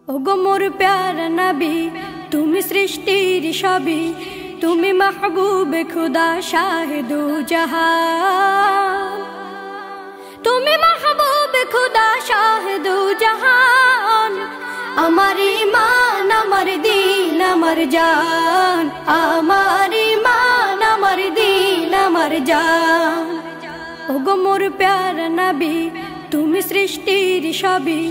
ওগো মোর প্যারা নবী, তুমি সৃষ্টির সবই, তুমি মাহবুবে খুদা শাহে দু জাহান, তুমি মাহবুবে খুদা শাহে দু জাহান। আমার ঈমান আমার দিল আমার জান, আমার ঈমান আমার দিল আমার জান। ওগো মোর প্যারা নবী, তুমি সৃষ্টির সবই,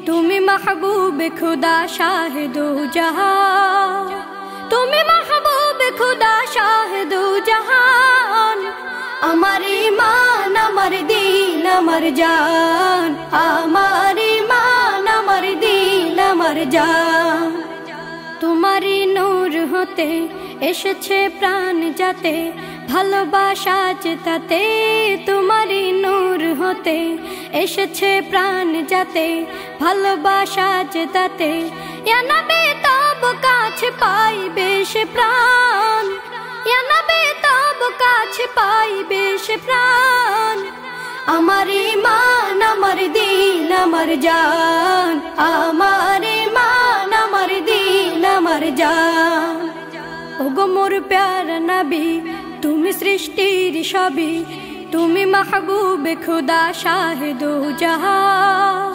তুমি মাহবুবে খুদা শাহে দু জাহান, তুমি মাহবুবে খুদা শাহে দু জাহান। আমার ঈমান আমার দিল আমার জান, আমার ঈমান আমার দিল আমার জান। তোমারই নূর হতে এসেছে প্রাণ যাতে, ভালোবাসা চেতাতে। তোমারই নূর হতে এসেছে প্রাণ যাতে, ভালোবাসা চেতাতে। ইয়া নবী তব কাছে পাইবে সে প্রাণ, ইয়া নবী তব কাছে পাইবে সে প্রাণ। আমার ঈমান আমার দিল আমার জান, আমার ঈমান আমার দিল আমার জান। ওগো মোর প্যারা নবী, তুমি সৃষ্টির সবই, তুমি মাহবুবে খুদা শাহে দু জাহান,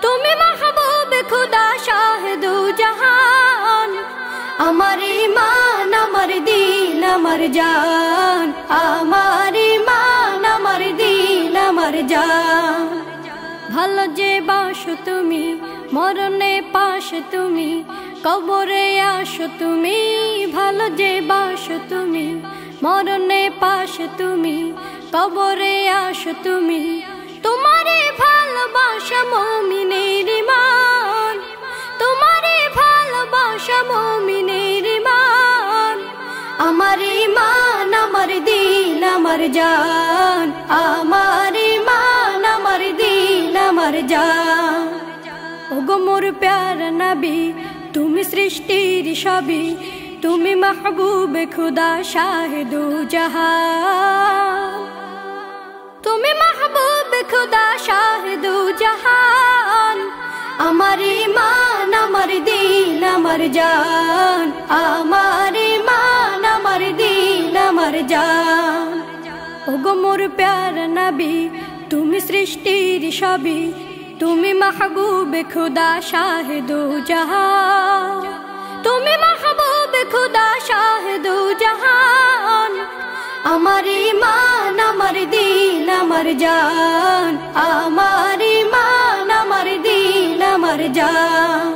তুমি মাহবুবে খুদা শাহে দু জাহান। আমার ঈমান আমার দিল আমার জান, আমার ঈমান আমার দিল আমার জান। ভালো যে বাসো তুমি, মরণে পাশে তুমি, কবরে আসো তুমি। ভালো যে বাসো তুমি, মরণে পাশে তুমি, কবরে আসো তুমি। তোমারে ভালোবাসা মুমিনের ঈমান, তোমারে ভালোবাসা মুমিনের ঈমান। আমার ঈমান আমার দিল আমার জান, আমার ঈমান আমার দিল আমার জান। ওগো মোর প্যারা নবী, তুমি সৃষ্টির সবই, তুমি মাহবুবে খুদা শাহে দু জাহান, তুমি মাহবুবে খুদা শাহে দু জাহান। আমার ঈমান আমার দিল আমার জান, আমার ঈমান আমার দিল আমার জান। ওগো মোর প্যারা নবী, তুমি সৃষ্টির সবই, তুমি মাহবুবে খুদা শাহে দু জাহান, তুমি মাহবুবে খুদা শাহে দু জাহান। আমার ঈমান আমার দিল আমার জান, আমার ঈমান আমার দিল আমার জান।